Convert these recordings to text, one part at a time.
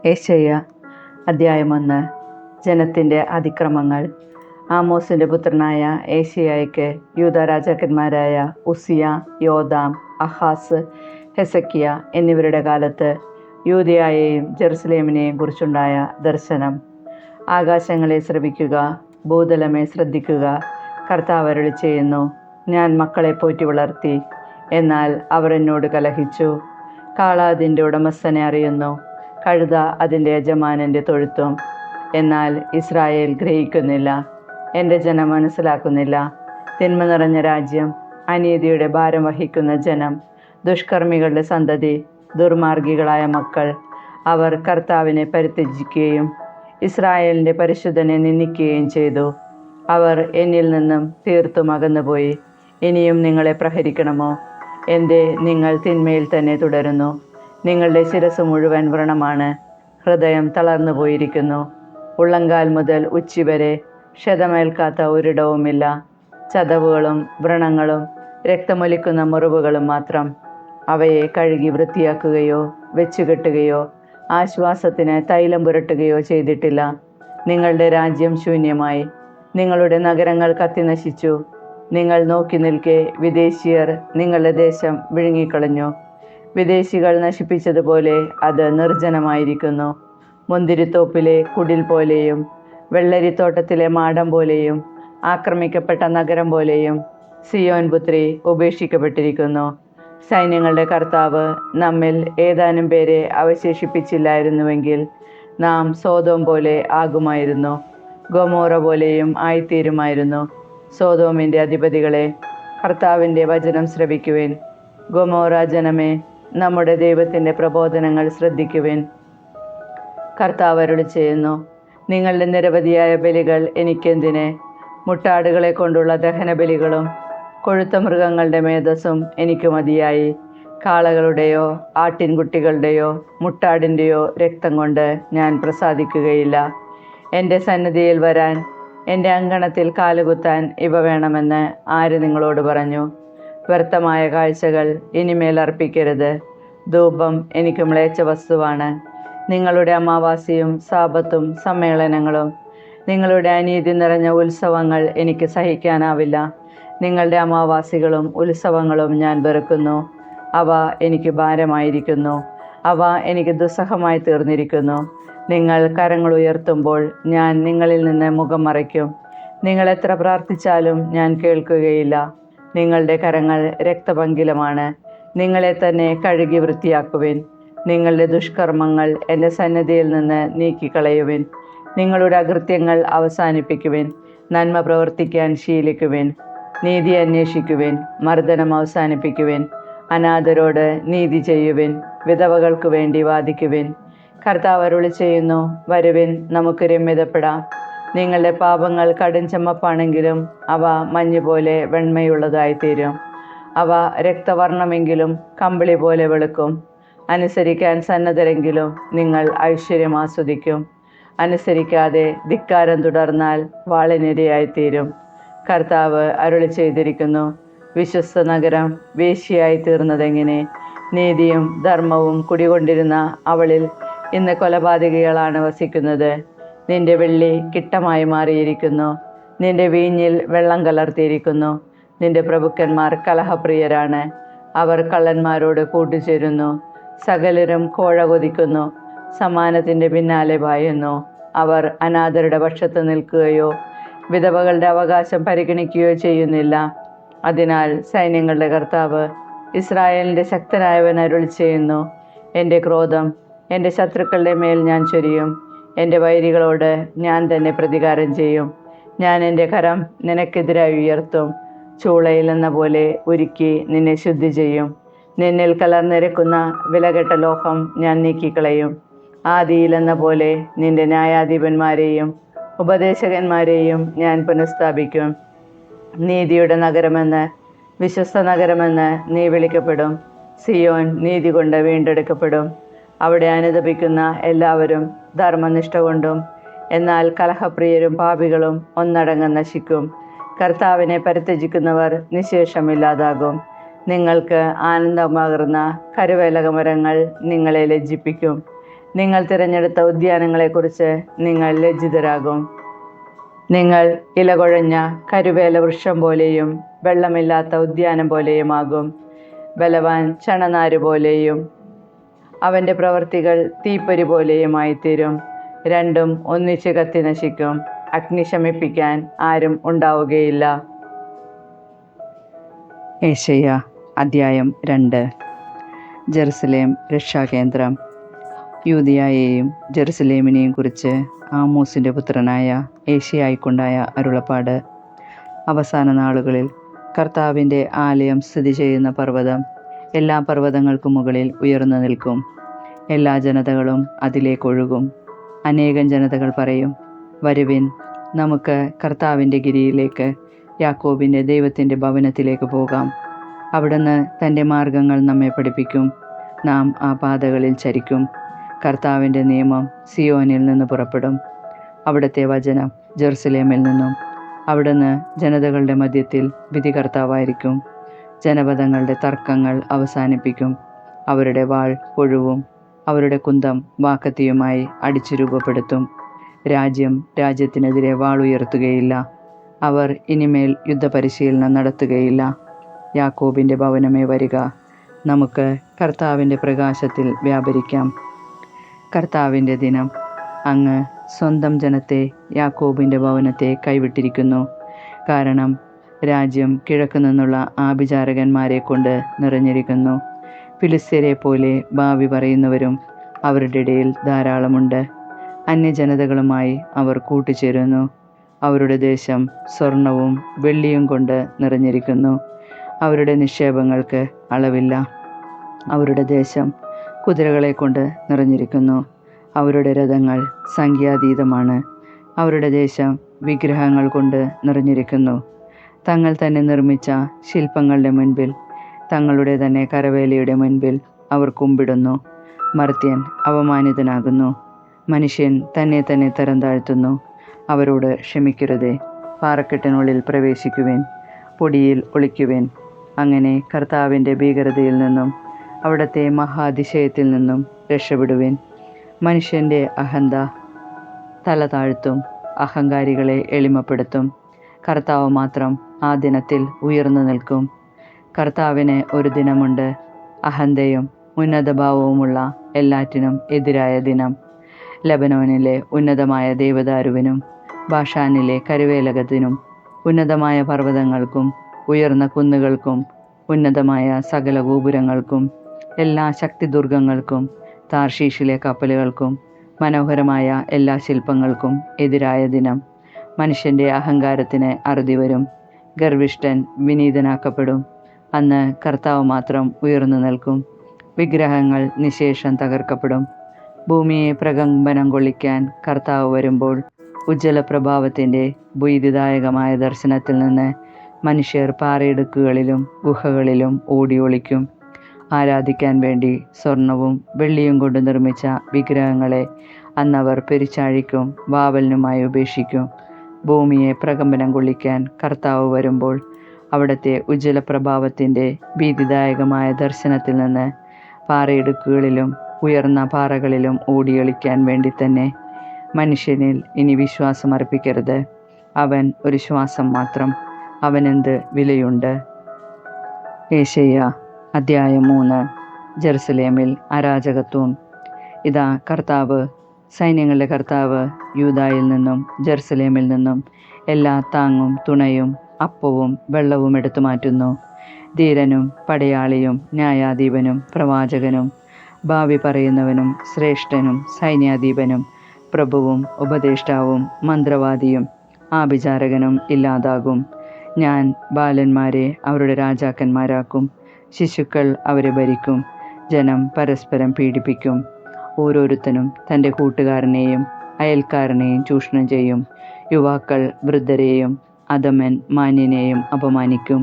യെശയ്യാ അധ്യായം 1. ജനത്തിൻ്റെ അതിക്രമങ്ങൾ. ആമോസിൻ്റെ പുത്രനായ യെശയ്യായ്ക്ക് യൂദാ രാജാക്കന്മാരായ ഉസിയ, യോഥാം, ആഹാസ്, ഹെസക്കിയ എന്നിവരുടെ കാലത്ത് യൂദയായെയും ജെറുസലേമിനെയും കുറിച്ചുണ്ടായ ദർശനം. ആകാശങ്ങളെ ശ്രവിക്കുക, ഭൂതലമേ ശ്രദ്ധിക്കുക. കർത്താവ് അരുളിച്ചെയ്യുന്നു, ഞാൻ മക്കളെ പോറ്റി വളർത്തി, എന്നാൽ അവർ എന്നോട് കലഹിച്ചു. കാള അതിൻ്റെ ഉടമസ്ഥനെ അറിയുന്നു, കഴുത അതിൻ്റെ യജമാനൻ്റെ തൊഴുത്തും. എന്നാൽ ഇസ്രായേൽ ഗ്രഹിക്കുന്നില്ല, എൻ്റെ ജനം മനസ്സിലാക്കുന്നില്ല. തിന്മ നിറഞ്ഞ രാജ്യം, അനീതിയുടെ ഭാരം വഹിക്കുന്ന ജനം, ദുഷ്കർമ്മികളുടെ സന്തതി, ദുർമാർഗികളായ മക്കൾ. അവർ കർത്താവിനെ പരിത്യജിക്കുകയും ഇസ്രായേലിൻ്റെ പരിശുദ്ധനെ നിന്ദിക്കുകയും ചെയ്തു. അവർ എന്നിൽ നിന്നും തീർത്തും അകന്നുപോയി. ഇനിയും നിങ്ങളെ പ്രഹരിക്കണമോ? എന്തേ നിങ്ങൾ തിന്മയിൽ തന്നെ തുടരുന്നു? നിങ്ങളുടെ ശിരസ് മുഴുവൻ വ്രണമാണ്, ഹൃദയം തളർന്നു പോയിരിക്കുന്നു. ഉള്ളങ്കാൽ മുതൽ ഉച്ചി വരെ ക്ഷതമേൽക്കാത്ത ഒരിടവുമില്ല. ചതവുകളും വ്രണങ്ങളും രക്തമൊലിക്കുന്ന മുറിവുകളും മാത്രം. അവയെ കഴുകി വൃത്തിയാക്കുകയോ വെച്ചുകെട്ടുകയോ ആശ്വാസത്തിന് തൈലം പുരട്ടുകയോ ചെയ്തിട്ടില്ല. നിങ്ങളുടെ രാജ്യം ശൂന്യമായി, നിങ്ങളുടെ നഗരങ്ങൾ കത്തിനശിച്ചു. നിങ്ങൾ നോക്കി നിൽക്കെ വിദേശീയർ നിങ്ങളുടെ ദേശം വിഴുങ്ങിക്കളഞ്ഞു. വിദേശികൾ നശിപ്പിച്ചതുപോലെ അത് നിർജ്ജനമായിരിക്കുന്നു. മുന്തിരിത്തോപ്പിലെ കുടിൽ പോലെയും വെള്ളരിത്തോട്ടത്തിലെ മാടം പോലെയും ആക്രമിക്കപ്പെട്ട നഗരം പോലെയും സിയോൻ പുത്രി ഉപേക്ഷിക്കപ്പെട്ടിരിക്കുന്നു. സൈന്യങ്ങളുടെ കർത്താവ് നമ്മിൽ ഏതാനും പേരെ അവശേഷിപ്പിച്ചില്ലായിരുന്നുവെങ്കിൽ നാം സോദോം പോലെ ആകുമായിരുന്നു, ഗൊമോറ പോലെയും ആയിത്തീരുമായിരുന്നു. സോദോമിൻ്റെ അധിപതികളെ, കർത്താവിൻ്റെ വചനം ശ്രവിക്കുവിൻ. ഗൊമോറ ജനമേ, നമ്മുടെ ദൈവത്തിൻ്റെ പ്രബോധനങ്ങൾ ശ്രദ്ധിക്കുവിൻ. കർത്താവ് അരുളിച്ചെയ്യുന്നു, നിങ്ങളുടെ നിരവധിയായ ബലികൾ എനിക്കെന്തിന്? മുട്ടാടുകളെ കൊണ്ടുള്ള ദഹനബലികളും കൊഴുത്ത മൃഗങ്ങളുടെ മേധസ്സും എനിക്ക് മതിയായി. കാളകളുടെയോ ആട്ടിൻകുട്ടികളുടെയോ മുട്ടാടിൻ്റെയോ രക്തം കൊണ്ട് ഞാൻ പ്രസാദിക്കുകയില്ല. എൻ്റെ സന്നിധിയിൽ വരാൻ, എൻ്റെ അങ്കണത്തിൽ കാലുകുത്താൻ ഇവ വേണമെന്ന് ആര് നിങ്ങളോട് പറഞ്ഞു? വ്യർത്ഥമായ കാഴ്ചകൾ ഇനിമേൽ അർപ്പിക്കരുത്. ധൂപം എനിക്ക് മ്ലേച്ഛ വസ്തുവാണ്. നിങ്ങളുടെ അമാവാസിയും സാപത്തും സമ്മേളനങ്ങളും നിങ്ങളുടെ അനീതി നിറഞ്ഞ ഉത്സവങ്ങൾ എനിക്ക് സഹിക്കാനാവില്ല. നിങ്ങളുടെ അമാവാസികളും ഉത്സവങ്ങളും ഞാൻ വെറുക്കുന്നു. അവ എനിക്ക് ഭാരമായിരിക്കുന്നു, അവ എനിക്ക് ദുസ്സഹമായി തീർന്നിരിക്കുന്നു. നിങ്ങൾ കരങ്ങൾ ഉയർത്തുമ്പോൾ ഞാൻ നിങ്ങളിൽ നിന്ന് മുഖം മറയ്ക്കും. നിങ്ങൾ എത്ര പ്രാർത്ഥിച്ചാലും ഞാൻ കേൾക്കുകയില്ല. നിങ്ങളുടെ കരങ്ങൾ രക്തപങ്കിലമാണ്. നിങ്ങളെ തന്നെ കഴുകി വൃത്തിയാക്കുവിൻ. നിങ്ങളുടെ ദുഷ്കർമ്മങ്ങൾ എൻ്റെ സന്നിധിയിൽ നിന്ന് നീക്കിക്കളയുവിൻ. നിങ്ങളുടെ അകൃത്യങ്ങൾ അവസാനിപ്പിക്കുവിൻ. നന്മ പ്രവർത്തിക്കാൻ ശീലിക്കുവിൻ. നീതി അന്വേഷിക്കുവിൻ. മർദ്ദനം അവസാനിപ്പിക്കുവിൻ. അനാഥരോട് നീതി ചെയ്യുവിൻ. വിധവകൾക്ക് വേണ്ടി വാദിക്കുവിൻ. കർത്താവ് അരുളിച്ചെയ്യുന്നു, വരുവിൻ, നമുക്ക് രമ്യതപ്പെടാം. നിങ്ങളുടെ പാപങ്ങൾ കടുംചുമപ്പാണെങ്കിലും അവ മഞ്ഞുപോലെ വെണ്മയുള്ളതായിത്തീരും. അവ രക്തവർണ്ണമെങ്കിലും കമ്പിളി പോലെ വെളുക്കും. അനുസരിക്കാൻ സന്നദ്ധരെങ്കിലും നിങ്ങൾ ഐശ്വര്യം ആസ്വദിക്കും. അനുസരിക്കാതെ ധിക്കാരം തുടർന്നാൽ വാളിനിരയായിത്തീരും. കർത്താവ് അരുളിച്ചെയ്തിരിക്കുന്നു, വിശ്വസ്ത നഗരം വേശ്യയായി തീർന്നതെങ്ങനെ? നീതിയും ധർമ്മവും കുടികൊണ്ടിരുന്ന അവളിൽ ഇന്ന് കൊലപാതകികളാണ് വസിക്കുന്നത്. നിന്റെ വെള്ളി കിട്ടമായി മാറിയിരിക്കുന്നു, നിന്റെ വീഞ്ഞിൽ വെള്ളം കലർത്തിയിരിക്കുന്നു. നിന്റെ പ്രഭുക്കന്മാർ കലഹപ്രിയരാണ്, അവർ കള്ളന്മാരോട് കൂട്ടുചേരുന്നു. സകലരും കോഴ കൊതിക്കുന്നു, സമ്മാനത്തിൻ്റെ പിന്നാലെ പായുന്നു. അവർ അനാഥരുടെ പക്ഷത്ത് നിൽക്കുകയോ വിധവകളുടെ അവകാശം പരിഗണിക്കുകയോ ചെയ്യുന്നില്ല. അതിനാൽ സൈന്യങ്ങളുടെ കർത്താവ്, ഇസ്രായേലിൻ്റെ ശക്തനായവൻ അരുളിച്ചെയ്യുന്നു, എൻ്റെ ക്രോധം എൻ്റെ ശത്രുക്കളുടെ മേൽ ഞാൻ ചൊരിയും. എൻ്റെ വൈരികളോട് ഞാൻ തന്നെ പ്രതികാരം ചെയ്യും. ഞാൻ എൻ്റെ കരം നിനക്കെതിരായി ഉയർത്തും. ചൂളയിൽ എന്ന പോലെ ഉരുക്കി നിന്നെ ശുദ്ധി ചെയ്യും. നിന്നിൽ കലർന്നിരക്കുന്ന വിലകെട്ട ലോഹം ഞാൻ നീക്കിക്കളയും. ആദിയിലെന്ന പോലെ നിന്റെ ന്യായാധിപന്മാരെയും ഉപദേശകന്മാരെയും ഞാൻ പുനഃസ്ഥാപിക്കും. നീതിയുടെ നഗരമെന്ന്, വിശ്വസ്ത നഗരമെന്ന് നീ വിളിക്കപ്പെടും. സിയോൻ നീതി കൊണ്ട് വീണ്ടെടുക്കപ്പെടും. അവിടെ അനുതപിക്കുന്ന എല്ലാവരും ധർമ്മനിഷ്ഠ കൊണ്ടും, എന്നാൽ കലഹപ്രിയരും പാപികളും ഒന്നടങ്കം നശിക്കും. കർത്താവിനെ പരിത്യജിക്കുന്നവർ നിശേഷമില്ലാതാകും. നിങ്ങൾക്ക് ആനന്ദം പകർന്ന കരുവേലകമരങ്ങൾ നിങ്ങളെ ലജ്ജിപ്പിക്കും. നിങ്ങൾ തിരഞ്ഞെടുത്ത ഉദ്യാനങ്ങളെക്കുറിച്ച് നിങ്ങൾ ലജ്ജിതരാകും. നിങ്ങൾ ഇലകൊഴഞ്ഞ കരുവേല വൃക്ഷം പോലെയും വെള്ളമില്ലാത്ത ഉദ്യാനം പോലെയുമാകും. ബലവാൻ ചണനാര് പോലെയും അവൻ്റെ പ്രവൃത്തികൾ തീപ്പൊരി പോലെയുമായിത്തീരും. രണ്ടും ഒന്നിച്ച് കത്തി നശിക്കും. അഗ്നി ശമിപ്പിക്കാൻ ആരും ഉണ്ടാവുകയില്ല. ഏശയ്യ അദ്ധ്യായം 2. ജെറുസലേം രക്ഷാകേന്ദ്രം. യൂദയായെയും ജെറുസലേമിനെയും കുറിച്ച് ആമോസിൻ്റെ പുത്രനായ ഏശയ്യായ്ക്കുണ്ടായ അരുളപ്പാട്. അവസാന നാളുകളിൽ കർത്താവിൻ്റെ ആലയം സ്ഥിതി ചെയ്യുന്ന പർവ്വതം എല്ലാ പർവ്വതങ്ങൾക്കും മുകളിൽ ഉയർന്നു നിൽക്കും. എല്ലാ ജനതകളും അതിലേക്കൊഴുകും. അനേകം ജനതകൾ പറയും, വരുവിൻ, നമുക്ക് കർത്താവിൻ്റെ ഗിരിയിലേക്ക്, യാക്കോബിൻ്റെ ദൈവത്തിൻ്റെ ഭവനത്തിലേക്ക് പോകാം. അവിടുന്ന് തൻ്റെ മാർഗങ്ങൾ നമ്മെ പഠിപ്പിക്കും. നാം ആ പാതകളിൽ ചരിക്കും. കർത്താവിൻ്റെ നിയമം സിയോനിൽ നിന്ന് പുറപ്പെടും. അവിടുത്തെ വചനം ജെറുസലേമിൽ നിന്നും. അവിടുന്ന് ജനതകളുടെ മധ്യത്തിൽ വിധികർത്താവായിരിക്കും. ജനപദങ്ങളുടെ തർക്കങ്ങൾ അവസാനിപ്പിക്കും. അവരുടെ വാൾ ഒഴുവും. അവരുടെ കുന്തം വാക്കത്തിയുമായി അടിച്ചു രൂപപ്പെടുത്തും. രാജ്യം രാജ്യത്തിനെതിരെ വാളുയർത്തുകയില്ല. അവർ ഇനിമേൽ യുദ്ധപരിശീലനം നടത്തുകയില്ല. യാക്കോബിൻ്റെ ഭവനമേ വരിക, നമുക്ക് കർത്താവിൻ്റെ പ്രകാശത്തിൽ വ്യാപരിക്കാം. കർത്താവിൻ്റെ ദിനം. അങ്ങ് സ്വന്തം ജനത്തെ, യാക്കോബിൻ്റെ ഭവനത്തെ കൈവിട്ടിരിക്കുന്നു. കാരണം രാജ്യം കിഴക്ക് നിന്നുള്ള ആഭിചാരകന്മാരെ കൊണ്ട് നിറഞ്ഞിരിക്കുന്നു. ഫിലിസ്ത്യരെ പോലെ ഭാവി പറയുന്നവരും അവരുടെ ഇടയിൽ ധാരാളമുണ്ട്. അന്യജനതകളുമായി അവർ കൂട്ടുചേരുന്നു. അവരുടെ ദേശം സ്വർണവും വെള്ളിയും കൊണ്ട് നിറഞ്ഞിരിക്കുന്നു. അവരുടെ നിക്ഷേപങ്ങൾക്ക് അളവില്ല. അവരുടെ ദേശം കുതിരകളെ കൊണ്ട് നിറഞ്ഞിരിക്കുന്നു. അവരുടെ രഥങ്ങൾ സംഖ്യാതീതമാണ്. അവരുടെ ദേശം വിഗ്രഹങ്ങൾ കൊണ്ട് നിറഞ്ഞിരിക്കുന്നു. തങ്ങൾ തന്നെ നിർമ്മിച്ച ശില്പങ്ങളുടെ മുൻപിൽ, തങ്ങളുടെ തന്നെ കരവേലയുടെ മുൻപിൽ അവർ കുമ്പിടുന്നു. മർത്യൻ അവമാനിതനാകുന്നു. മനുഷ്യൻ തന്നെ തന്നെ തരം താഴ്ത്തുന്നു. അവരോട് ക്ഷമിക്കരുതേ. പാറക്കെട്ടിനുള്ളിൽ പ്രവേശിക്കുവിൻ, പൊടിയിൽ ഒളിക്കുവിൻ. അങ്ങനെ കർത്താവിൻ്റെ ഭീകരതയിൽ നിന്നും അവിടുത്തെ മഹാതിശയത്തിൽ നിന്നും രക്ഷപ്പെടുവിൻ. മനുഷ്യൻ്റെ അഹന്ത തല താഴ്ത്തും, അഹങ്കാരികളെ എളിമപ്പെടുത്തും. കർത്താവ് മാത്രം ആ ദിനത്തിൽ ഉയർന്നു നിൽക്കും. കർത്താവിന് ഒരു ദിനമുണ്ട്, അഹന്തയും ഉന്നതഭാവവുമുള്ള എല്ലാറ്റിനും എതിരായ ദിനം. ലബനോനിലെ ഉന്നതമായ ദേവദാരുവിനും ബാഷാനിലെ കരുവേലകത്തിനും ഉന്നതമായ പർവ്വതങ്ങൾക്കും ഉയർന്ന കുന്നുകൾക്കും ഉന്നതമായ സകല ഗോപുരങ്ങൾക്കും എല്ലാ ശക്തിദുർഗങ്ങൾക്കും താർഷീഷിലെ കപ്പലുകൾക്കും മനോഹരമായ എല്ലാ ശില്പങ്ങൾക്കും എതിരായ ദിനം. മനുഷ്യൻ്റെ അഹങ്കാരത്തിന് അറുതി വരും. ഗർവിഷ്ഠൻ വിനീതനാക്കപ്പെടും. അന്ന് കർത്താവ് മാത്രം ഉയർന്നു നിൽക്കും. വിഗ്രഹങ്ങൾ നിശേഷം തകർക്കപ്പെടും. ഭൂമിയെ പ്രകമ്പനം കൊള്ളിക്കാൻ കർത്താവ് വരുമ്പോൾ ഉജ്ജ്വല പ്രഭാവത്തിൻ്റെ ഭീതിദായകമായ ദർശനത്തിൽ നിന്ന് മനുഷ്യർ പാറയിടുക്കുകളിലും ഗുഹകളിലും ഓടി ഒളിക്കും. ആരാധിക്കാൻ വേണ്ടി സ്വർണവും വെള്ളിയും കൊണ്ട് നിർമ്മിച്ച വിഗ്രഹങ്ങളെ അന്നവർ പെരിച്ചാഴിക്കും വാവലിനുമായി ഉപേക്ഷിക്കും. ഭൂമിയെ പ്രകമ്പനം കൊള്ളിക്കാൻ കർത്താവ് വരുമ്പോൾ അവിടുത്തെ ഉജ്ജ്വല പ്രഭാവത്തിൻ്റെ ഭീതിദായകമായ ദർശനത്തിൽ നിന്ന് പാറയിടുക്കുകളിലും ഉയർന്ന പാറകളിലും ഓടിയൊളിക്കാൻ വേണ്ടി തന്നെ. മനുഷ്യനിൽ ഇനി വിശ്വാസം അർപ്പിക്കരുത്. അവൻ ഒരു ശ്വാസം മാത്രം. അവനെന്ത് വിലയുണ്ട്? ഏശയ്യ അദ്ധ്യായം 3. ജെറുസലേമിൽ അരാജകത്വം. ഇതാ, കർത്താവ്, സൈന്യങ്ങളുടെ കർത്താവ് യൂദായിൽ നിന്നും ജെറുസലേമിൽ നിന്നും എല്ലാ താങ്ങും തുണയും അപ്പവും വെള്ളവും എടുത്തു മാറ്റുന്നു. ധീരനും പടയാളിയും ന്യായാധിപനും പ്രവാചകനും ഭാവി പറയുന്നവനും ശ്രേഷ്ഠനും സൈന്യാധിപനും പ്രഭുവും ഉപദേഷ്ടാവും മന്ത്രവാദിയും ആഭിചാരകനും ഇല്ലാതാകും. ഞാൻ ബാലന്മാരെ അവരുടെ രാജാക്കന്മാരാക്കും. ശിശുക്കൾ അവരെ ഭരിക്കും. ജനം പരസ്പരം പീഡിപ്പിക്കും. ഓരോരുത്തനും തൻ്റെ കൂട്ടുകാരനെയും അയൽക്കാരനെയും ചൂഷണം ചെയ്യും. യുവാക്കൾ വൃദ്ധരെയും അധമൻ മാന്യനെയും അപമാനിക്കും.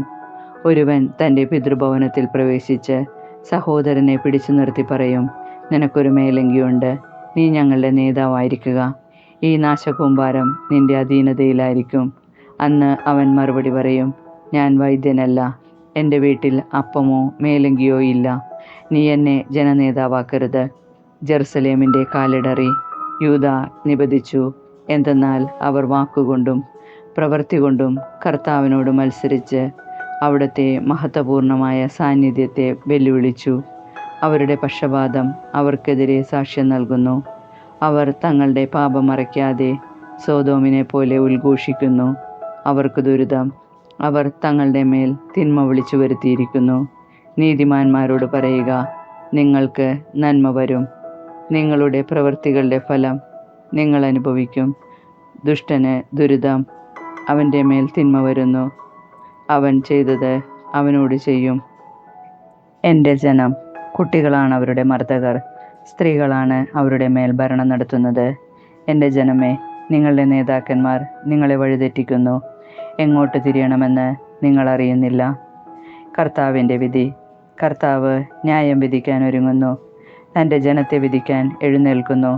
ഒരുവൻ തൻ്റെ പിതൃഭവനത്തിൽ പ്രവേശിച്ച് സഹോദരനെ പിടിച്ചു നിർത്തി പറയും, നിനക്കൊരു മേലങ്കിയുണ്ട്, നീ ഞങ്ങളുടെ നേതാവായിരിക്കുക. ഈ നാശകൂമ്പാരം നിന്റെ അധീനതയിലായിരിക്കും. അന്ന് അവൻ മറുപടി പറയും, ഞാൻ വൈദ്യനല്ല, എൻ്റെ വീട്ടിൽ അപ്പമോ മേലങ്കിയോ ഇല്ല. നീ എന്നെ ജനനേതാവാക്കരുത്. ജെറുസലേമിൻ്റെ കാലിടറി. യൂദ നിബദിച്ചു. എന്തെന്നാൽ അവർ വാക്കുകൊണ്ടും പ്രവൃത്തി കൊണ്ടും കർത്താവിനോട് മത്സരിച്ച് അവിടുത്തെ മഹത്വപൂർണമായ സാന്നിധ്യത്തെ വെല്ലുവിളിച്ചു. അവരുടെ പക്ഷപാതം അവർക്കെതിരെ സാക്ഷ്യം നൽകുന്നു. അവർ തങ്ങളുടെ പാപം മറയ്ക്കാതെ സോദോമിനെ പോലെ ഉദ്ഘോഷിക്കുന്നു. അവർക്ക് ദുരിതം. അവർ തങ്ങളുടെ മേൽ തിന്മ വിളിച്ചു വരുത്തിയിരിക്കുന്നു. നീതിമാന്മാരോട് പറയുക, നിങ്ങൾക്ക് നന്മ വരും. നിങ്ങളുടെ പ്രവൃത്തികളുടെ ഫലം നിങ്ങൾ അനുഭവിക്കും. ദുഷ്ടന് ദുരിതം. അവൻ്റെ മേൽ തിന്മ വരുന്നു. അവൻ ചെയ്തത് അവനോട് ചെയ്യും. എൻ്റെ ജനം, കുട്ടികളാണ് അവരുടെ മർദ്ദകർ, സ്ത്രീകളാണ് അവരുടെ മേൽ ഭരണം നടത്തുന്നത്. എൻ്റെ ജനമേ, നിങ്ങളുടെ നേതാക്കന്മാർ നിങ്ങളെ വഴിതെറ്റിക്കുന്നു. എങ്ങോട്ട് തിരിയണമെന്ന് നിങ്ങൾ അറിയുന്നില്ല. കർത്താവിൻ്റെ വിധി. കർത്താവ് ന്യായം വിധിക്കാൻ ഒരുങ്ങുന്നു. തൻ്റെ ജനത്തെ വിധിക്കാൻ എഴുന്നേൽക്കുന്നു.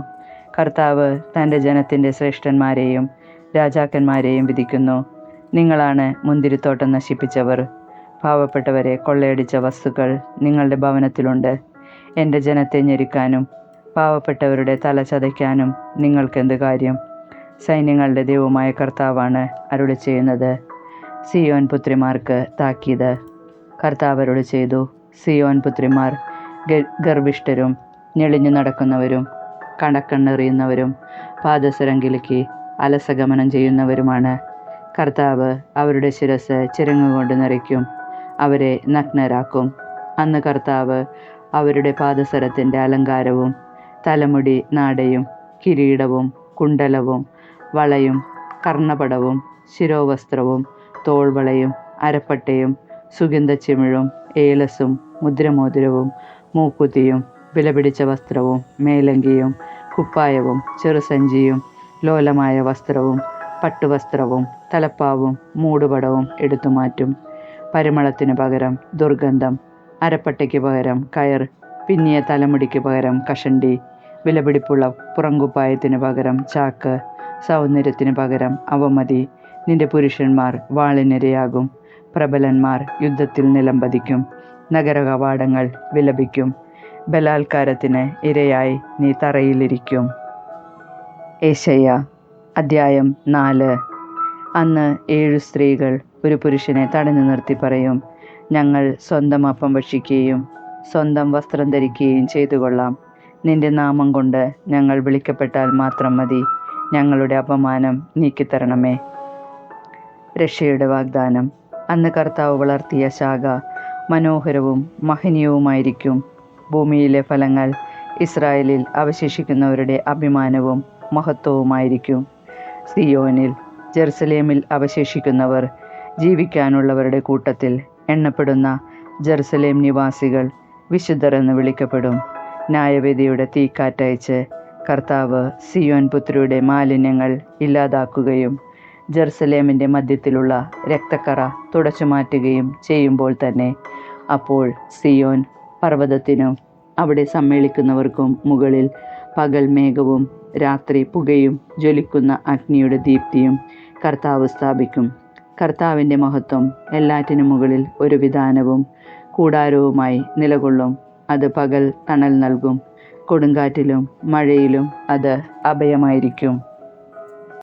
കർത്താവ് തൻ്റെ ജനത്തിൻ്റെ ശ്രേഷ്ഠന്മാരെയും രാജാക്കന്മാരെയും വിധിക്കുന്നു. നിങ്ങളാണ് മുന്തിരിത്തോട്ടം നശിപ്പിച്ചവർ. പാവപ്പെട്ടവരെ കൊള്ളയടിച്ച വസ്തുക്കൾ നിങ്ങളുടെ ഭവനത്തിലുണ്ട്. എൻ്റെ ജനത്തെ ഞെരുക്കാനും പാവപ്പെട്ടവരുടെ തല ചതയ്ക്കാനും നിങ്ങൾക്കെന്ത് കാര്യം? സൈന്യങ്ങളുടെ ദൈവമായ കർത്താവാണ് അരുളി ചെയ്യുന്നത്. സിയോൻ പുത്രിമാർക്ക് താക്കീത്. കർത്താവ് അരുളി ചെയ്തു, സിയോൻ പുത്രിമാർ ഗർവിഷ്ഠരും ഞെളിഞ്ഞു നടക്കുന്നവരും കണക്കണ്ണെറിയുന്നവരും പാദസരം കിലുക്കി അലസഗമനം ചെയ്യുന്നവരുമാണ്. കർത്താവ് അവരുടെ ശിരസ് ചിരങ്ങുകൊണ്ട് നിറയ്ക്കും, അവരെ നഗ്നരാക്കും. അന്ന് കർത്താവ് അവരുടെ പാദസരത്തിൻ്റെ അലങ്കാരവും തലമുടി നാടയും കിരീടവും കുണ്ടലവും വളയും കർണപടവും ശിരോവസ്ത്രവും തോൾവളയും അരപ്പട്ടയും സുഗന്ധച്ചിമിഴും ഏലസും മുദ്രമോതിരവും മൂക്കുത്തിയും വിലപിടിച്ച വസ്ത്രവും മേലങ്കിയും കുപ്പായവും ചെറുസഞ്ചിയും ലോലമായ വസ്ത്രവും പട്ടുവസ്ത്രവും തലപ്പാവും മൂടുപടവും എടുത്തുമാറ്റും. പരിമളത്തിന് പകരം ദുർഗന്ധം, അരപ്പട്ടയ്ക്ക് പകരം കയർ, പിന്നിയ തലമുടിക്ക് പകരം കഷണ്ടി, വിലപിടിപ്പുള്ള പുറങ്കുപ്പായത്തിന് പകരം ചാക്ക്, സൗന്ദര്യത്തിന് പകരം അവമതി. നിന്റെ പുരുഷന്മാർ വാളിനിരയാകും, പ്രബലന്മാർ യുദ്ധത്തിൽ നിലംപതിക്കും. നഗര കവാടങ്ങൾ വിലപിക്കും. ബലാത്കാരത്തിന് ഇരയായി നീ തറയിലിരിക്കും. ഏശയ്യ അദ്ധ്യായം 4. അന്ന് 7 സ്ത്രീകൾ ഒരു പുരുഷനെ തടഞ്ഞു നിർത്തി പറയും, ഞങ്ങൾ സ്വന്തം അപ്പം ഭക്ഷിക്കുകയും സ്വന്തം വസ്ത്രം ധരിക്കുകയും ചെയ്തു കൊള്ളാം. നിന്റെ നാമം കൊണ്ട് ഞങ്ങൾ വിളിക്കപ്പെട്ടാൽ മാത്രം മതി. ഞങ്ങളുടെ അപമാനം നീക്കിത്തരണമേ. രക്ഷയുടെ വാഗ്ദാനം. അന്ന് കർത്താവ് വളർത്തിയ ശാഖ മനോഹരവും മഹനീയവുമായിരിക്കും. ഭൂമിയിലെ ഫലങ്ങൾ ഇസ്രായേലിൽ അവശേഷിക്കുന്നവരുടെ അഭിമാനവും മഹത്വവുമായിരിക്കും. സിയോനിൽ ജെറുസലേമിൽ അവശേഷിക്കുന്നവർ ജീവിക്കാനുള്ളവരുടെ കൂട്ടത്തിൽ എണ്ണപ്പെടുന്ന ജെറുസലേം നിവാസികൾ വിശുദ്ധർ എന്ന് വിളിക്കപ്പെടും. ന്യായവിധിയുടെ തീക്കാറ്റയച്ച് കർത്താവ് സിയോൻ പുത്രിയുടെ മാലിന്യങ്ങൾ ഇല്ലാതാക്കുകയും ജെറുസലേമിൻ്റെ മധ്യത്തിലുള്ള രക്തക്കറ തുടച്ചു മാറ്റുകയും ചെയ്യുമ്പോൾ തന്നെ അപ്പോൾ സിയോൻ പർവ്വതത്തിനും അവിടെ സമ്മേളിക്കുന്നവർക്കും മുകളിൽ പകൽ മേഘവും രാത്രി പുകയും ജ്വലിക്കുന്ന അഗ്നിയുടെ ദീപ്തിയും കർത്താവ് സ്ഥാപിക്കും. കർത്താവിൻ്റെ മഹത്വം എല്ലാറ്റിനും മുകളിൽ ഒരു വിധാനവും കൂടാരവുമായി നിലകൊള്ളും. അത് പകൽ തണൽ നൽകും, കൊടുങ്കാറ്റിലും മഴയിലും അത് അഭയമായിരിക്കും.